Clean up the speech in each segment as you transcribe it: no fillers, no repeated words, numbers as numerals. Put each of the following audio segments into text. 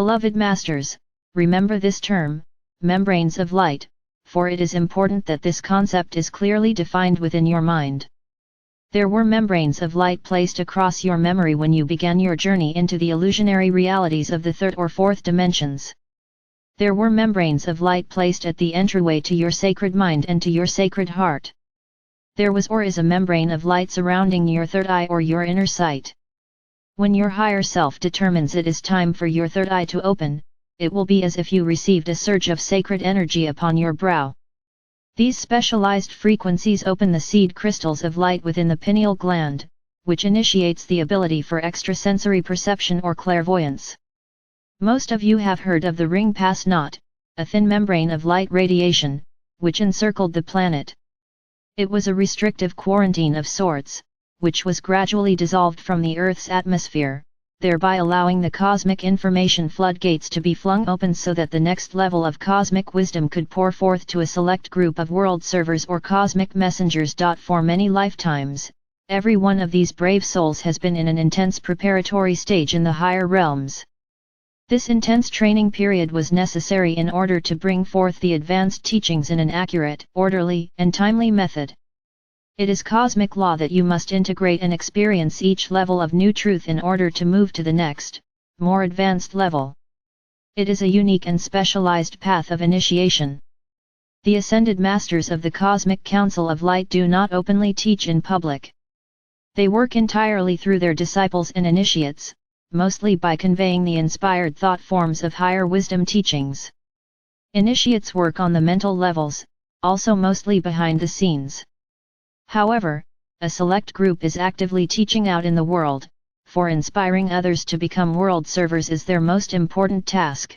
Beloved Masters, remember this term, membranes of light, for it is important that this concept is clearly defined within your mind. There were membranes of light placed across your memory when you began your journey into the illusionary realities of the third or fourth dimensions. There were membranes of light placed at the entryway to your sacred mind and to your sacred heart. There was or is a membrane of light surrounding your third eye or your inner sight. When your higher self determines it is time for your third eye to open, it will be as if you received a surge of sacred energy upon your brow. These specialized frequencies open the seed crystals of light within the pineal gland, which initiates the ability for extrasensory perception or clairvoyance. Most of you have heard of the ring pass knot, a thin membrane of light radiation, which encircled the planet. It was a restrictive quarantine of sorts, which was gradually dissolved from the Earth's atmosphere, thereby allowing the cosmic information floodgates to be flung open so that the next level of cosmic wisdom could pour forth to a select group of world servers or cosmic messengers. For many lifetimes, every one of these brave souls has been in an intense preparatory stage in the higher realms. This intense training period was necessary in order to bring forth the advanced teachings in an accurate, orderly, and timely method. It is cosmic law that you must integrate and experience each level of new truth in order to move to the next, more advanced level. It is a unique and specialized path of initiation. The ascended masters of the Cosmic Council of Light do not openly teach in public. They work entirely through their disciples and initiates, mostly by conveying the inspired thought forms of higher wisdom teachings. Initiates work on the mental levels, also mostly behind the scenes. However, a select group is actively teaching out in the world, for inspiring others to become world servers is their most important task.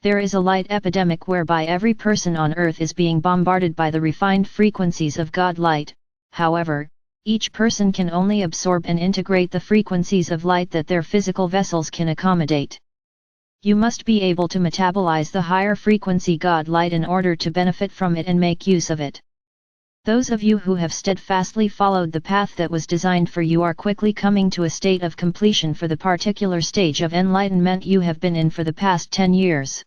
There is a light epidemic whereby every person on earth is being bombarded by the refined frequencies of God light. However, each person can only absorb and integrate the frequencies of light that their physical vessels can accommodate. You must be able to metabolize the higher frequency God light in order to benefit from it and make use of it. Those of you who have steadfastly followed the path that was designed for you are quickly coming to a state of completion for the particular stage of enlightenment you have been in for the past 10 years.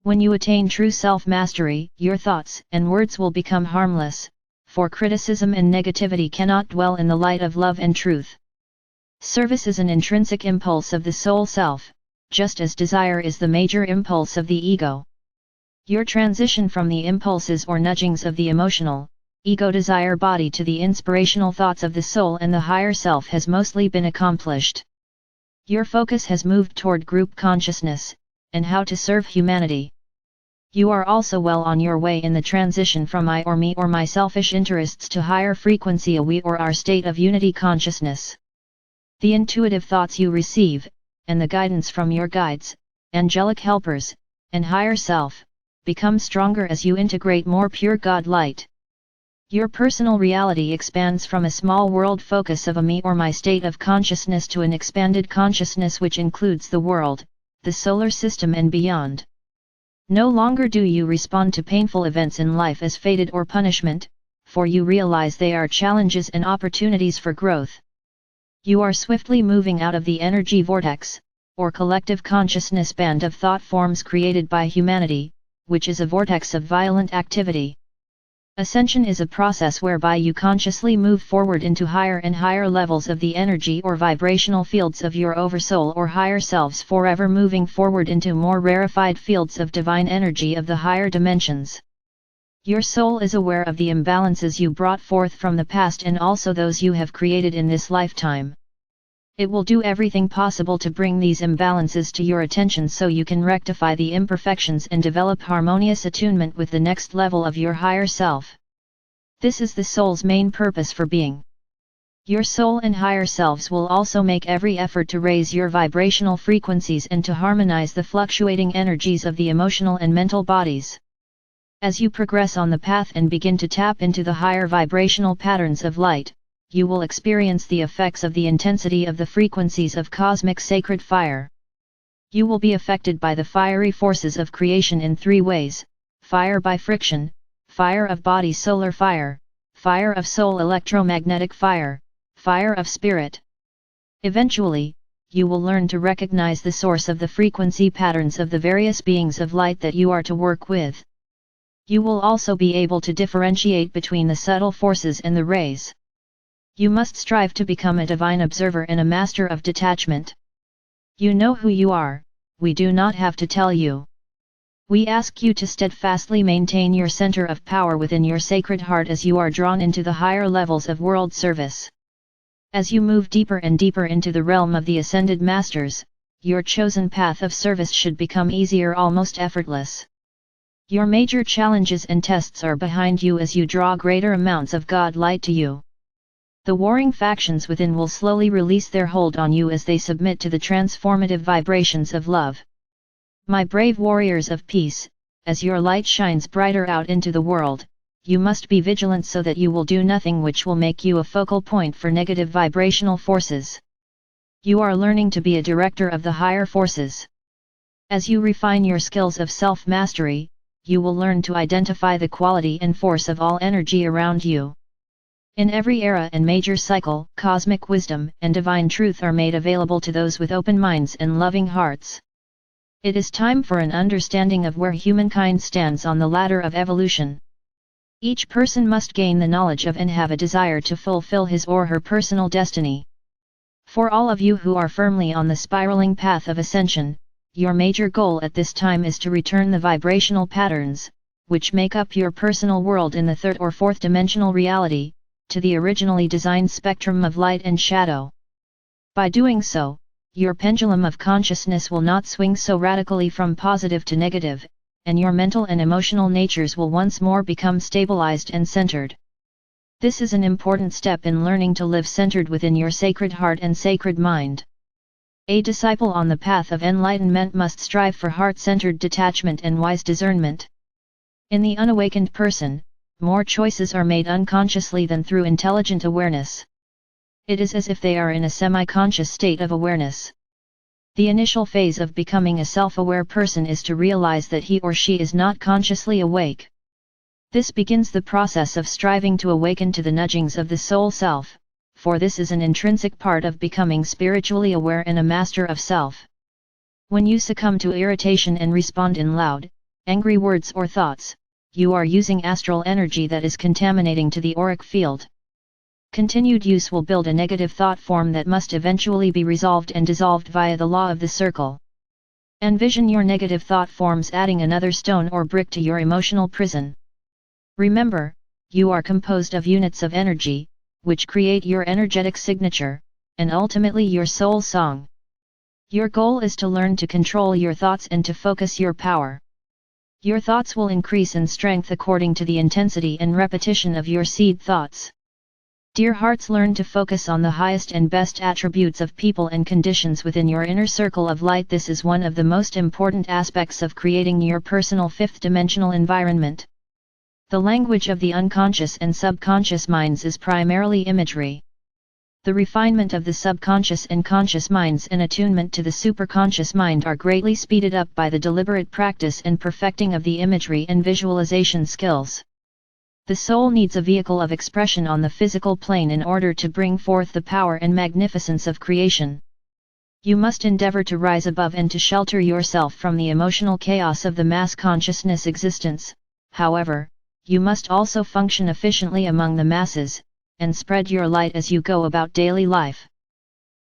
When you attain true self-mastery, your thoughts and words will become harmless, for criticism and negativity cannot dwell in the light of love and truth. Service is an intrinsic impulse of the soul self, just as desire is the major impulse of the ego. Your transition from the impulses or nudgings of the emotional, ego-desire body to the inspirational thoughts of the soul and the higher self has mostly been accomplished. Your focus has moved toward group consciousness, and how to serve humanity. You are also well on your way in the transition from I or me or my selfish interests to higher frequency a we or our state of unity consciousness. The intuitive thoughts you receive, and the guidance from your guides, angelic helpers, and higher self, become stronger as you integrate more pure God light. Your personal reality expands from a small world focus of a me or my state of consciousness to an expanded consciousness which includes the world, the solar system and beyond. No longer do you respond to painful events in life as fated or punishment, for you realize they are challenges and opportunities for growth. You are swiftly moving out of the energy vortex, or collective consciousness band of thought forms created by humanity, which is a vortex of violent activity. Ascension is a process whereby you consciously move forward into higher and higher levels of the energy or vibrational fields of your oversoul or higher selves, forever moving forward into more rarefied fields of divine energy of the higher dimensions. Your soul is aware of the imbalances you brought forth from the past and also those you have created in this lifetime. It will do everything possible to bring these imbalances to your attention so you can rectify the imperfections and develop harmonious attunement with the next level of your higher self. This is the soul's main purpose for being. Your soul and higher selves will also make every effort to raise your vibrational frequencies and to harmonize the fluctuating energies of the emotional and mental bodies. As you progress on the path and begin to tap into the higher vibrational patterns of light, you will experience the effects of the intensity of the frequencies of cosmic sacred fire. You will be affected by the fiery forces of creation in 3 ways: fire by friction, fire of body solar fire, fire of soul electromagnetic fire, fire of spirit. Eventually, you will learn to recognize the source of the frequency patterns of the various beings of light that you are to work with. You will also be able to differentiate between the subtle forces and the rays. You must strive to become a divine observer and a master of detachment. You know who you are, we do not have to tell you. We ask you to steadfastly maintain your center of power within your sacred heart as you are drawn into the higher levels of world service. As you move deeper and deeper into the realm of the ascended masters, your chosen path of service should become easier, almost effortless. Your major challenges and tests are behind you as you draw greater amounts of God light to you. The warring factions within will slowly release their hold on you as they submit to the transformative vibrations of love. My brave warriors of peace, as your light shines brighter out into the world, you must be vigilant so that you will do nothing which will make you a focal point for negative vibrational forces. You are learning to be a director of the higher forces. As you refine your skills of self-mastery, you will learn to identify the quality and force of all energy around you. In every era and major cycle, cosmic wisdom and divine truth are made available to those with open minds and loving hearts. It is time for an understanding of where humankind stands on the ladder of evolution. Each person must gain the knowledge of and have a desire to fulfill his or her personal destiny. For all of you who are firmly on the spiraling path of ascension, your major goal at this time is to return the vibrational patterns, which make up your personal world in the third or fourth dimensional reality, to the originally designed spectrum of light and shadow. By doing so, your pendulum of consciousness will not swing so radically from positive to negative, and your mental and emotional natures will once more become stabilized and centered. This is an important step in learning to live centered within your sacred heart and sacred mind. A disciple on the path of enlightenment must strive for heart-centered detachment and wise discernment. In the unawakened person, more choices are made unconsciously than through intelligent awareness. It is as if they are in a semi-conscious state of awareness. The initial phase of becoming a self-aware person is to realize that he or she is not consciously awake. This begins the process of striving to awaken to the nudgings of the soul self, for this is an intrinsic part of becoming spiritually aware and a master of self. When you succumb to irritation and respond in loud, angry words or thoughts, you are using astral energy that is contaminating to the auric field. Continued use will build a negative thought form that must eventually be resolved and dissolved via the law of the circle. Envision your negative thought forms adding another stone or brick to your emotional prison. Remember, you are composed of units of energy, which create your energetic signature, and ultimately your soul song. Your goal is to learn to control your thoughts and to focus your power. Your thoughts will increase in strength according to the intensity and repetition of your seed thoughts. Dear hearts, learn to focus on the highest and best attributes of people and conditions within your inner circle of light. This is one of the most important aspects of creating your personal fifth-dimensional environment. The language of the unconscious and subconscious minds is primarily imagery. The refinement of the subconscious and conscious minds and attunement to the superconscious mind are greatly speeded up by the deliberate practice and perfecting of the imagery and visualization skills. The soul needs a vehicle of expression on the physical plane in order to bring forth the power and magnificence of creation. You must endeavor to rise above and to shelter yourself from the emotional chaos of the mass consciousness existence. However, you must also function efficiently among the masses, and spread your light as you go about daily life.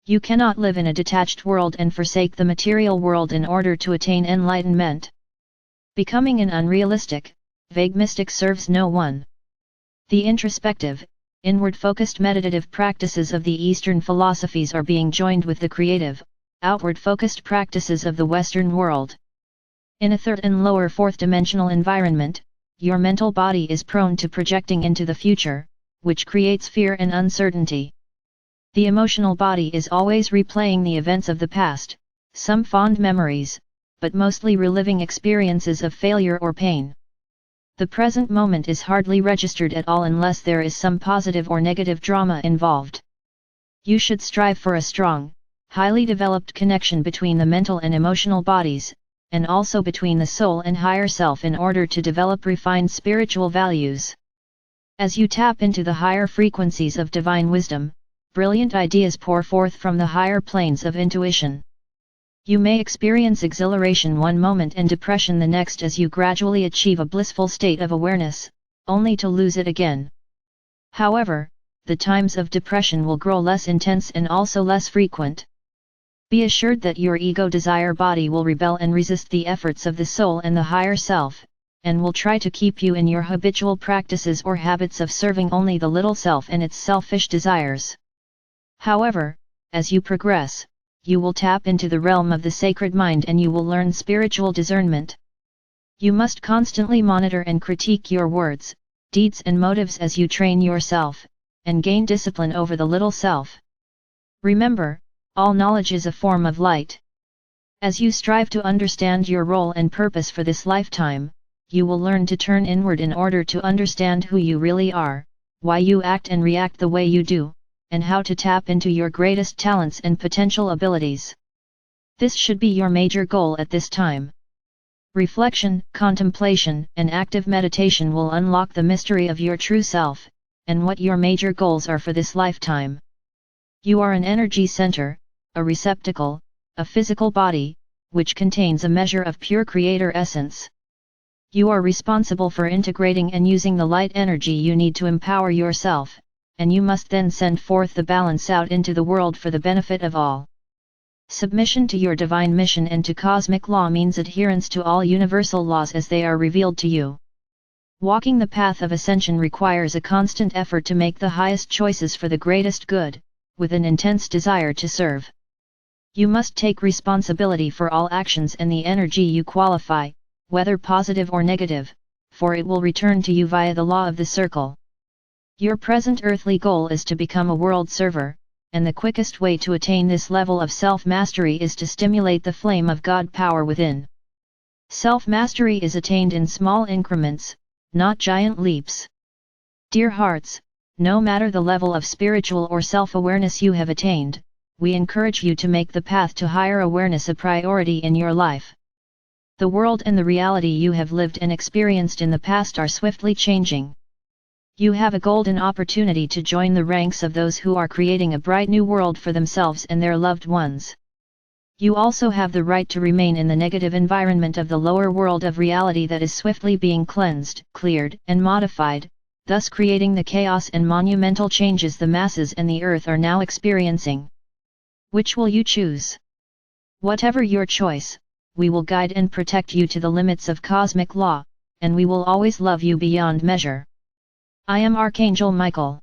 You cannot live in a detached world and forsake the material world in order to attain enlightenment. Becoming an unrealistic, vague mystic serves no one. The introspective, inward-focused meditative practices of the Eastern philosophies are being joined with the creative, outward-focused practices of the Western world. In a third and lower fourth-dimensional environment, your mental body is prone to projecting into the future, which creates fear and uncertainty. The emotional body is always replaying the events of the past, some fond memories, but mostly reliving experiences of failure or pain. The present moment is hardly registered at all unless there is some positive or negative drama involved. You should strive for a strong, highly developed connection between the mental and emotional bodies, and also between the soul and higher self in order to develop refined spiritual values. As you tap into the higher frequencies of divine wisdom, brilliant ideas pour forth from the higher planes of intuition. You may experience exhilaration one moment and depression the next as you gradually achieve a blissful state of awareness, only to lose it again. However, the times of depression will grow less intense and also less frequent. Be assured that your ego desire body will rebel and resist the efforts of the soul and the higher self, and will try to keep you in your habitual practices or habits of serving only the little self and its selfish desires. However, as you progress, you will tap into the realm of the sacred mind and you will learn spiritual discernment. You must constantly monitor and critique your words, deeds and motives as you train yourself, and gain discipline over the little self. Remember, all knowledge is a form of light. As you strive to understand your role and purpose for this lifetime, you will learn to turn inward in order to understand who you really are, why you act and react the way you do, and how to tap into your greatest talents and potential abilities. This should be your major goal at this time. Reflection, contemplation, and active meditation will unlock the mystery of your true self, and what your major goals are for this lifetime. You are an energy center, a receptacle, a physical body, which contains a measure of pure creator essence. You are responsible for integrating and using the light energy you need to empower yourself, and you must then send forth the balance out into the world for the benefit of all. Submission to your divine mission and to cosmic law means adherence to all universal laws as they are revealed to you. Walking the path of ascension requires a constant effort to make the highest choices for the greatest good, with an intense desire to serve. You must take responsibility for all actions and the energy you qualify, whether positive or negative, for it will return to you via the law of the circle. Your present earthly goal is to become a world server, and the quickest way to attain this level of self-mastery is to stimulate the flame of God power within. Self-mastery is attained in small increments, not giant leaps. Dear hearts, no matter the level of spiritual or self-awareness you have attained, we encourage you to make the path to higher awareness a priority in your life. The world and the reality you have lived and experienced in the past are swiftly changing. You have a golden opportunity to join the ranks of those who are creating a bright new world for themselves and their loved ones. You also have the right to remain in the negative environment of the lower world of reality that is swiftly being cleansed, cleared, and modified, thus creating the chaos and monumental changes the masses and the earth are now experiencing. Which will you choose? Whatever your choice, we will guide and protect you to the limits of cosmic law, and we will always love you beyond measure. I am Archangel Michael.